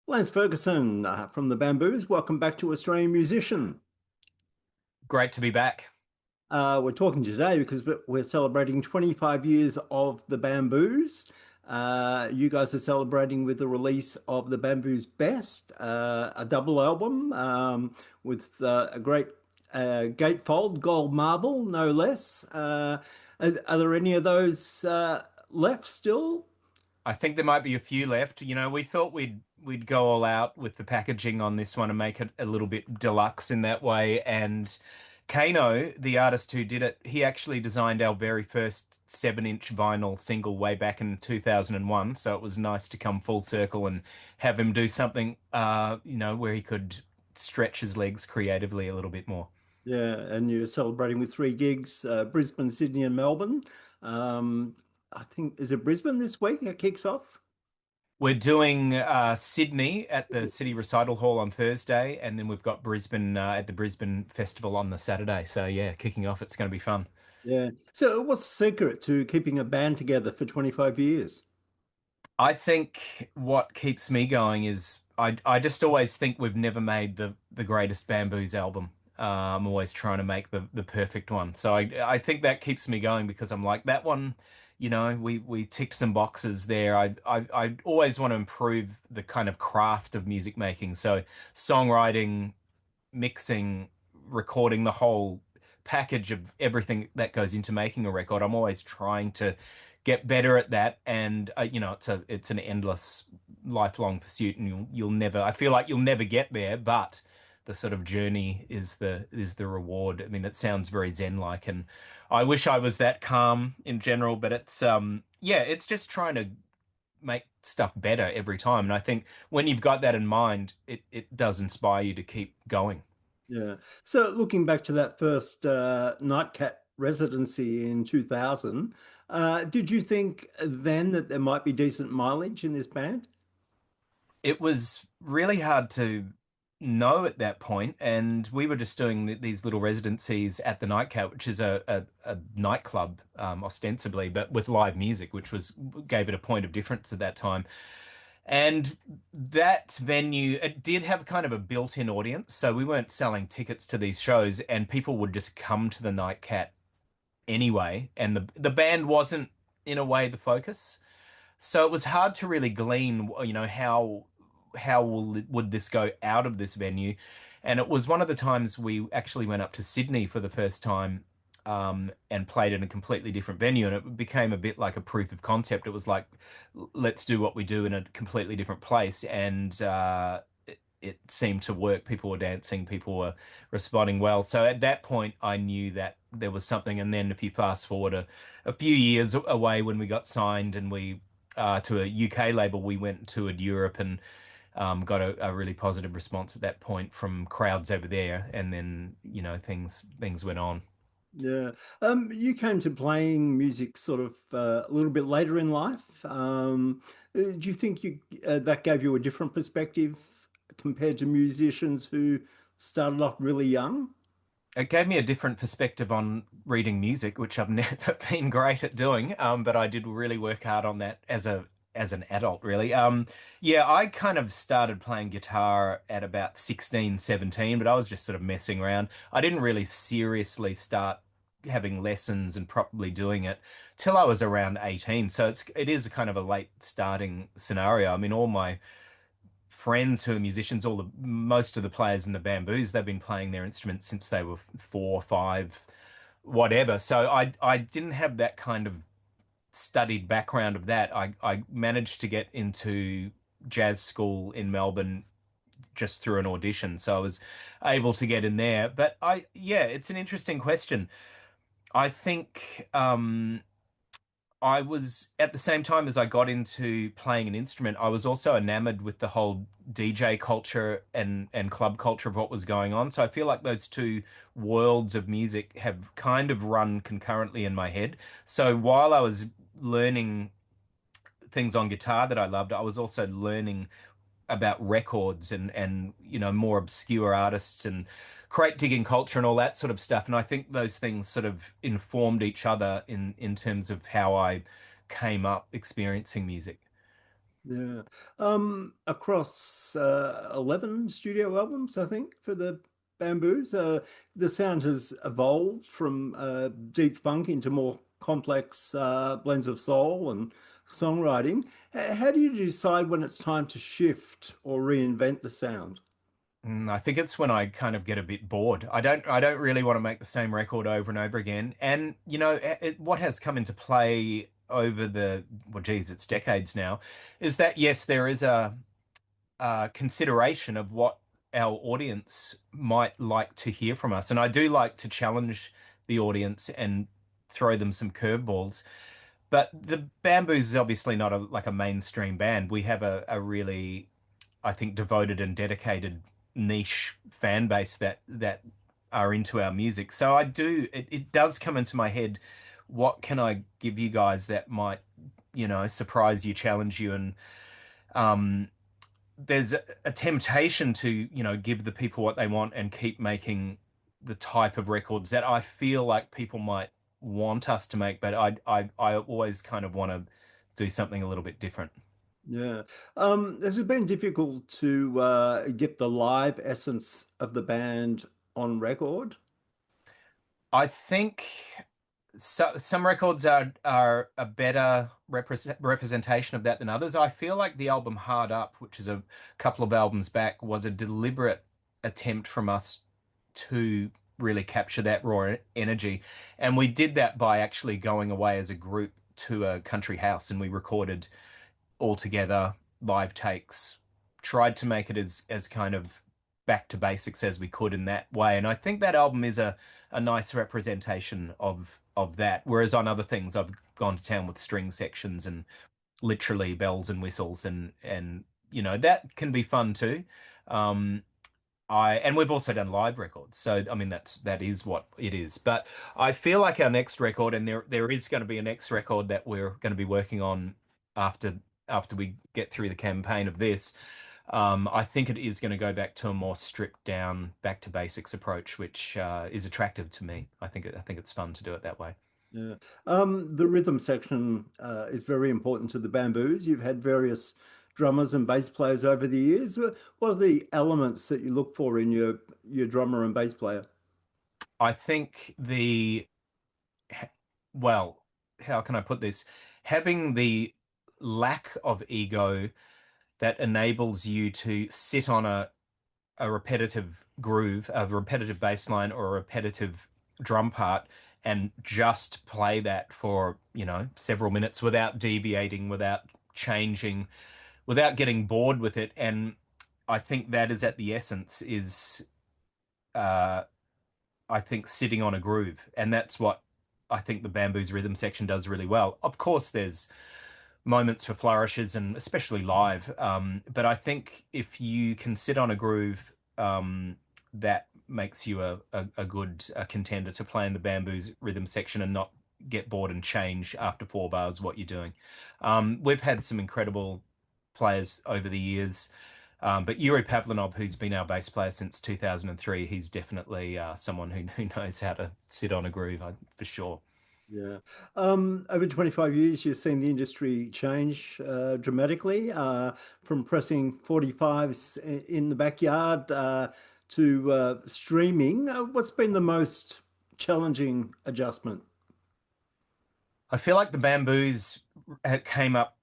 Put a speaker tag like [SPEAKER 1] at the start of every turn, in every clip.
[SPEAKER 1] Lance Ferguson from the Bamboos. Welcome back to Australian Musician.
[SPEAKER 2] Great to be back.
[SPEAKER 1] We're talking today because we're celebrating 25 years of the Bamboos. You guys are celebrating with the release of the Bamboos Best, a double album with a great gatefold, gold marble, no less. Are there any of those left still?
[SPEAKER 2] I think there might be a few left. We thought we'd go all out with the packaging on this one and make it a little bit deluxe in that way. And Kano, the artist who did it, he actually designed our very first 7-inch vinyl single way back in 2001. So it was nice to come full circle and have him do something, where he could stretch his legs creatively a little bit more.
[SPEAKER 1] Yeah, and you're celebrating with three gigs, Brisbane, Sydney, and Melbourne. Um, I think, is it Brisbane this week? It kicks off.
[SPEAKER 2] We're doing Sydney at the City Recital Hall on Thursday, and then we've got Brisbane at the Brisbane Festival on the Saturday. So yeah, kicking off, it's going to be fun.
[SPEAKER 1] Yeah. So, what's the secret to keeping a band together for 25 years?
[SPEAKER 2] I think what keeps me going is I just always think we've never made the greatest Bamboos album. I'm always trying to make the perfect one. So I think that keeps me going because I'm like that one, we ticked some boxes there. I always want to improve the kind of craft of music making. So songwriting, mixing, recording, the whole package of everything that goes into making a record. I'm always trying to get better at that, and it's an endless, lifelong pursuit, and you'll never. I feel like you'll never get there, but the sort of journey is the reward. I mean, it sounds very Zen-like, and I wish I was that calm in general, but it's just trying to make stuff better every time. And I think when you've got that in mind, it does inspire you to keep going.
[SPEAKER 1] Yeah. So, looking back to that first Nightcat residency in 2000, did you think then that there might be decent mileage in this band?
[SPEAKER 2] It was really hard to know at that point, and we were just doing these little residencies at the Nightcat, which is a nightclub, ostensibly, but with live music, which was gave it a point of difference at that time. And that venue, it did have kind of a built-in audience, so we weren't selling tickets to these shows, and people would just come to the Nightcat anyway, and the band wasn't in a way the focus. So it was hard to really glean, would this go out of this venue? And it was one of the times we actually went up to Sydney for the first time, and played in a completely different venue, and it became a bit like a proof of concept. It was like, let's do what we do in a completely different place, and it seemed to work. People were dancing, people were responding well. So at that point, I knew that there was something. And then if you fast forward a few years away when we got signed and we to a UK label, we went and toured Europe and got a really positive response at that point from crowds over there. And then, things went on.
[SPEAKER 1] Yeah. You came to playing music sort of a little bit later in life. Do you think that gave you a different perspective compared to musicians who started off really young?
[SPEAKER 2] It gave me a different perspective on reading music, which I've never been great at doing. But I did really work hard on that as an adult, really. Yeah, I kind of started playing guitar at about 16, 17, but I was just sort of messing around. I didn't really seriously start having lessons and properly doing it till I was around 18. So it is a kind of a late starting scenario. I mean, all my friends who are musicians, all the most of the players in the Bamboos, they've been playing their instruments since they were 4, 5, whatever. So I didn't have that kind of studied background of that. I managed to get into jazz school in Melbourne just through an audition, so I was able to get in there. But yeah, it's an interesting question. I think I was at the same time as I got into playing an instrument, I was also enamored with the whole DJ culture and club culture of what was going on. So I feel like those two worlds of music have kind of run concurrently in my head. So while I was learning things on guitar that I loved, I was also learning about records and more obscure artists and crate digging culture and all that sort of stuff. And I think those things sort of informed each other in terms of how I came up experiencing music.
[SPEAKER 1] Yeah. Across 11 studio albums, I think, for the Bamboos. The sound has evolved from deep funk into more complex blends of soul and songwriting. How do you decide when it's time to shift or reinvent the sound?
[SPEAKER 2] I think it's when I kind of get a bit bored. I don't really want to make the same record over and over again. And what has come into play over well, geez, it's decades now, is that yes, there is a consideration of what our audience might like to hear from us. And I do like to challenge the audience and throw them some curveballs. But the Bamboos is obviously not like a mainstream band. We have a really, I think, devoted and dedicated niche fan base that are into our music. So it does come into my head, what can I give you guys that might, surprise you, challenge you, and um there's a temptation to, give the people what they want and keep making the type of records that I feel like people might want us to make, but I always kind of want to do something a little bit different.
[SPEAKER 1] Yeah. Has it been difficult to get the live essence of the band on record?
[SPEAKER 2] I think some records are a better representation of that than others. I feel like the album Hard Up, which is a couple of albums back, was a deliberate attempt from us to really capture that raw energy. And we did that by actually going away as a group to a country house and we recorded all together, live takes, tried to make it as kind of back to basics as we could in that way. And I think that album is a nice representation of that. Whereas on other things, I've gone to town with string sections and literally bells and whistles and that can be fun too. Um, and we've also done live records. So I mean that is what it is. But I feel like our next record, and there is going to be a next record that we're going to be working on after after we get through the campaign of this. I think it is going to go back to a more stripped down, back to basics approach, which is attractive to me. I think it's fun to do it that way.
[SPEAKER 1] Yeah. The rhythm section is very important to the Bamboos. You've had various drummers and bass players over the years. What are the elements that you look for in your drummer and bass player?
[SPEAKER 2] I think well, how can I put this? Having the lack of ego that enables you to sit on a repetitive groove, a repetitive bass line or a repetitive drum part and just play that for, several minutes without deviating, without changing, without getting bored with it. And I think that is at the essence is uh I think sitting on a groove. And that's what I think the Bamboo's rhythm section does really well. Of course, there's moments for flourishes and especially live. But I think if you can sit on a groove, that makes you a good contender to play in the Bamboo's rhythm section and not get bored and change after 4 bars what you're doing. We've had some incredible players over the years. But Yuri Pavlinov, who's been our bass player since 2003, he's definitely someone who knows how to sit on a groove, for sure.
[SPEAKER 1] Yeah. Over 25 years, you've seen the industry change dramatically from pressing 45s in the backyard to streaming. What's been the most challenging adjustment?
[SPEAKER 2] I feel like the Bamboos came up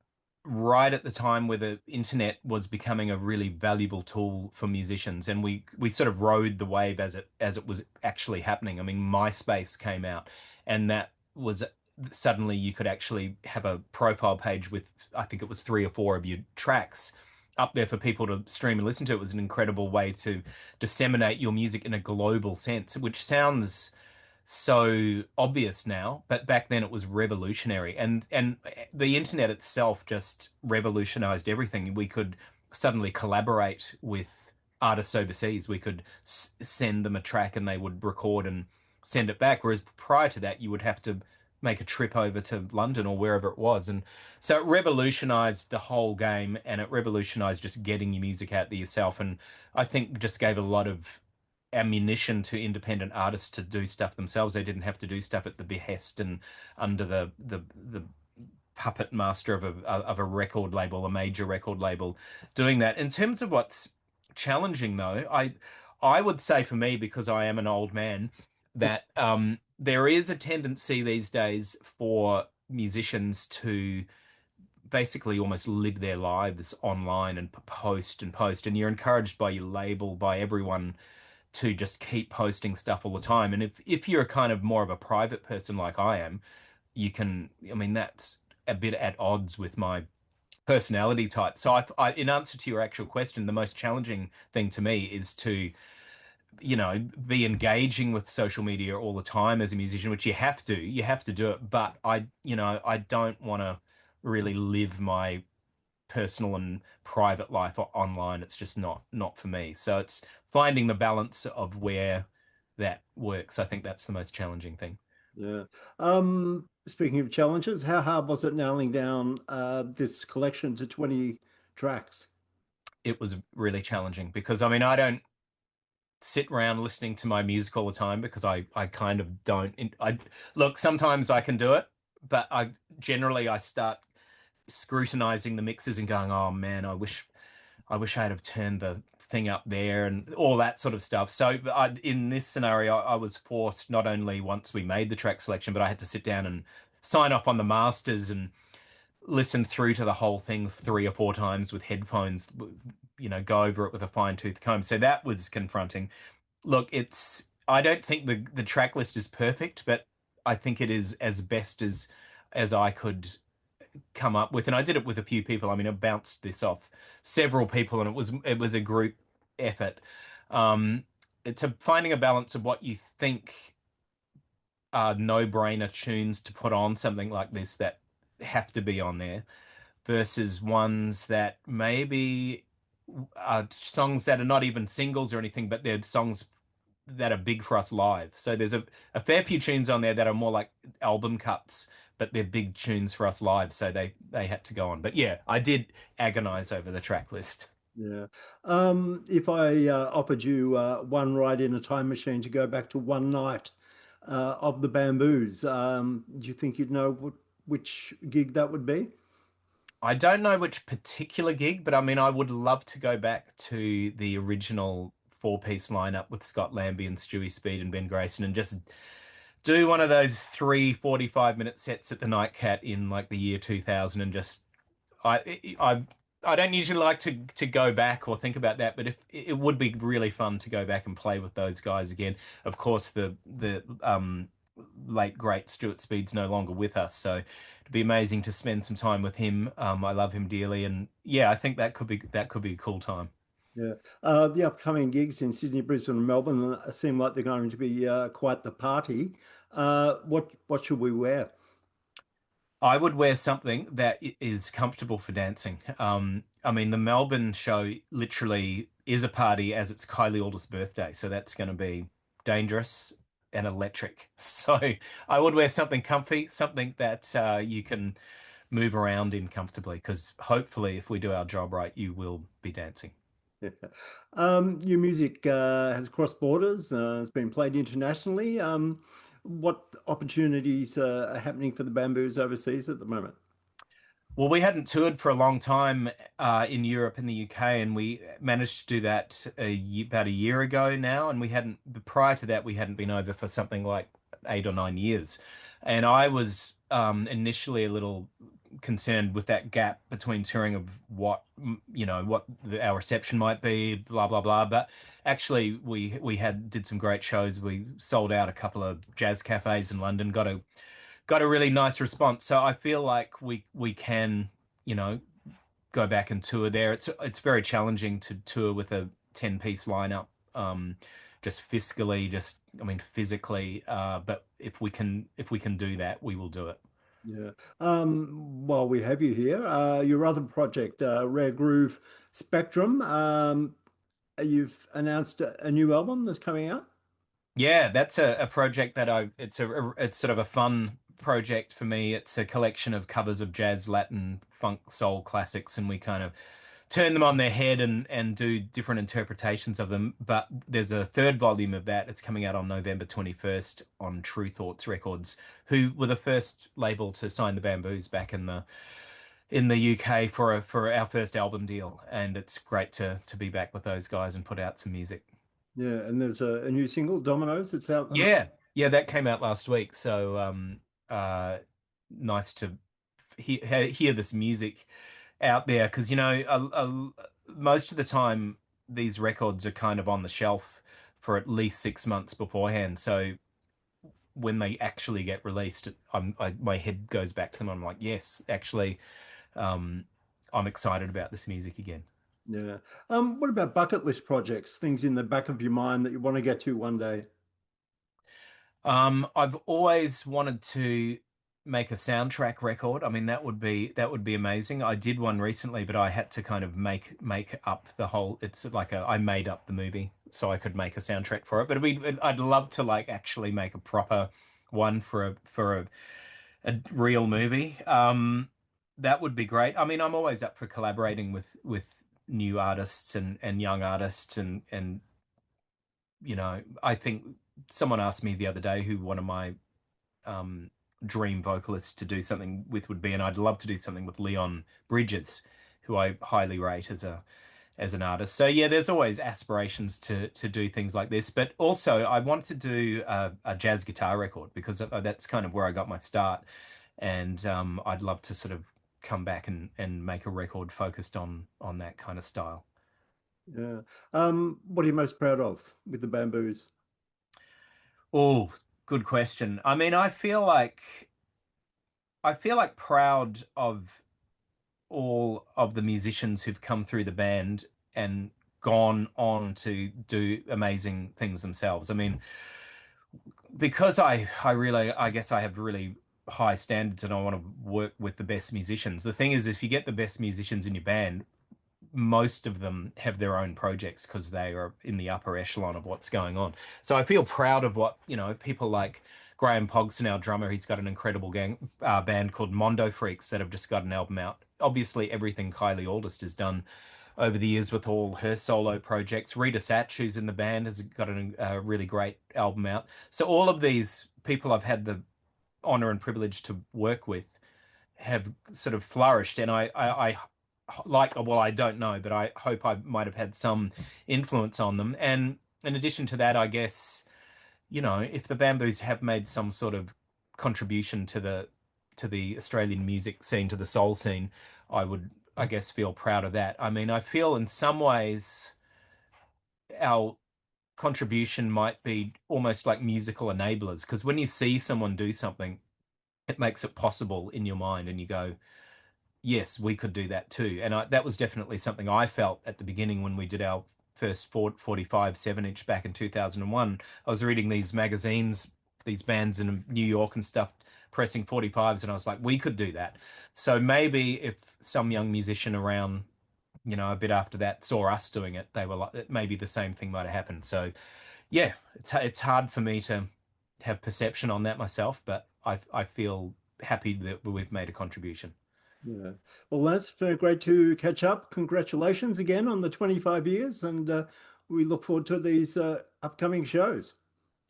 [SPEAKER 2] right at the time where the internet was becoming a really valuable tool for musicians, and we sort of rode the wave as it was actually happening. I mean, MySpace came out, and that was suddenly you could actually have a profile page with I think it was 3 or 4 of your tracks up there for people to stream and listen to. It was an incredible way to disseminate your music in a global sense, which sounds so obvious now, but back then it was revolutionary. And the internet itself just revolutionized everything. We could suddenly collaborate with artists overseas. We could send them a track and they would record and send it back. Whereas prior to that, you would have to make a trip over to London or wherever it was. And so it revolutionized the whole game and it revolutionized just getting your music out there yourself. And I think just gave a lot of ammunition to independent artists to do stuff themselves. They didn't have to do stuff at the behest and under the puppet master of a record label, a major record label, doing that. In terms of what's challenging, though, I would say for me, because I am an old man, that there is a tendency these days for musicians to basically almost live their lives online and post and post, and you're encouraged by your label, by everyone to just keep posting stuff all the time. And if you're kind of more of a private person like I am, you can, I mean, that's a bit at odds with my personality type. So in answer to your actual question, the most challenging thing to me is to, be engaging with social media all the time as a musician, which you have to do it. But I don't want to really live my personal and private life online. It's just not for me. So it's finding the balance of where that works. I think that's the most challenging thing.
[SPEAKER 1] Yeah. Speaking of challenges, how hard was it nailing down this collection to 20 tracks?
[SPEAKER 2] It was really challenging because I mean I don't sit around listening to my music all the time because I kind of don't. I look, sometimes I can do it, but I start scrutinizing the mixes and going, oh man, I wish I'd have turned the thing up there and all that sort of stuff. So in this scenario, I was forced not only once we made the track selection, but I had to sit down and sign off on the masters and listen through to the whole thing 3 or 4 times with headphones, go over it with a fine-tooth comb. So that was confronting. Look, I don't think the track list is perfect, but I think it is as best as I could come up with, and I did it with a few people. I mean, I bounced this off several people, and it was a group effort. It's finding a balance of what you think are no-brainer tunes to put on something like this that have to be on there versus ones that maybe are songs that are not even singles or anything, but they're songs that are big for us live. So there's a fair few tunes on there that are more like album cuts, but they're big tunes for us live, so they had to go on. But yeah, I did agonize over the track list.
[SPEAKER 1] Yeah. If I offered you one ride in a time machine to go back to one night of the Bamboos, do you think you'd know which gig that would be?
[SPEAKER 2] I don't know which particular gig, but I mean, I would love to go back to the original four-piece lineup with Scott Lambie and Stewie Speed and Ben Grayson and just do one of those 3 45-minute sets at the Nightcat in like the year 2000 and just I don't usually like to go back or think about that, but if it would be really fun to go back and play with those guys again. Of course, the late great Stuart Speed's no longer with us, so it'd be amazing to spend some time with him. I love him dearly, and yeah, I think that could be a cool time.
[SPEAKER 1] Yeah. The upcoming gigs in Sydney, Brisbane, and Melbourne seem like they're going to be quite the party. What should we wear?
[SPEAKER 2] I would wear something that is comfortable for dancing. I mean, the Melbourne show literally is a party as it's Kylie Alder's birthday, so that's going to be dangerous and electric. So I would wear something comfy, something that you can move around in comfortably, because hopefully, if we do our job right, you will be dancing.
[SPEAKER 1] Yeah. Your music has crossed borders, it's been played internationally. What opportunities are happening for the Bamboos overseas at the moment?
[SPEAKER 2] Well, we hadn't toured for a long time in Europe and the UK, and we managed to do that about a year ago now. And we hadn't, prior to that, we hadn't been over for something like 8 or 9 years. And I was initially a little concerned with that gap between touring of our reception might be, blah blah blah. But actually, we did some great shows. We sold out a couple of jazz cafes in London, got a really nice response. So I feel like we can, you know, go back and tour there. It's very challenging to tour with a 10-piece lineup, just fiscally, just I mean physically. But if we can do that, we will do it.
[SPEAKER 1] Yeah. While we have you here, your other project, Rare Groove Spectrum, you've announced a new album that's coming out.
[SPEAKER 2] Yeah, that's a project that it's sort of a fun project for me. It's a collection of covers of jazz, Latin, funk, soul classics, and we kind of turn them on their head and do different interpretations of them. But there's a third volume of that. It's coming out on November 21st on True Thoughts Records, who were the first label to sign the Bamboos back in the UK for our first album deal. And it's great to be back with those guys and put out some music.
[SPEAKER 1] Yeah, and there's a new single, Dominoes, that's out at the moment.
[SPEAKER 2] Yeah, yeah, that came out last week. So uh, nice to hear this music out there because most of the time these records are kind of on the shelf for at least 6 months beforehand. So when they actually get released, my head goes back to them. I'm like, yes, actually, um, I'm excited about this music again.
[SPEAKER 1] Yeah. What about bucket list projects, things in the back of your mind that you want to get to one day?
[SPEAKER 2] I've always wanted to make a soundtrack record. I mean, that would be amazing. I did one recently, but I had to kind of make up the whole. It's like I made up the movie so I could make a soundtrack for it. But I'd love to like actually make a proper one for a real movie. That would be great. I mean, I'm always up for collaborating with new artists and young artists and I think someone asked me the other day who one of my um, dream vocalist to do something with would be, and I'd love to do something with Leon Bridges, who I highly rate as an artist. So yeah, there's always aspirations to do things like this, but also I want to do a jazz guitar record because that's kind of where I got my start, and I'd love to sort of come back and make a record focused on that kind of style.
[SPEAKER 1] Yeah. What are you most proud of with the Bamboos?
[SPEAKER 2] Oh, good question. I mean, I feel like proud of all of the musicians who've come through the band and gone on to do amazing things themselves. I mean, because I really I guess I have really high standards and I want to work with the best musicians. The thing is, if you get the best musicians in your band, most of them have their own projects because they are in the upper echelon of what's going on. So I feel proud of what, people like Graham Pogson, our drummer, he's got an incredible band called Mondo Freaks that have just got an album out. Obviously, everything Kylie August has done over the years with all her solo projects. Rita Satch, who's in the band, has got a really great album out. So all of these people I've had the honor and privilege to work with have sort of flourished, and I like, well, I don't know, but I hope I might have had some influence on them. And in addition to that, I guess, if the Bamboos have made some sort of contribution to the Australian music scene, to the soul scene, I would, I guess, feel proud of that. I mean, I feel in some ways our contribution might be almost like musical enablers, because when you see someone do something, it makes it possible in your mind, and you go, yes, we could do that too. And that was definitely something I felt at the beginning when we did our first 45 7-inch back in 2001. I was reading these magazines, these bands in New York and stuff, pressing 45s, and I was like, we could do that. So maybe if some young musician around, a bit after that saw us doing it, they were like, maybe the same thing might have happened. So yeah, it's hard for me to have perception on that myself, but I feel happy that we've made a contribution.
[SPEAKER 1] Yeah. Well, that's very great to catch up. Congratulations again on the 25 years, and we look forward to these upcoming shows.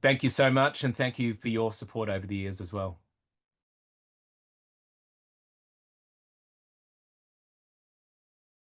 [SPEAKER 2] Thank you so much, and thank you for your support over the years as well.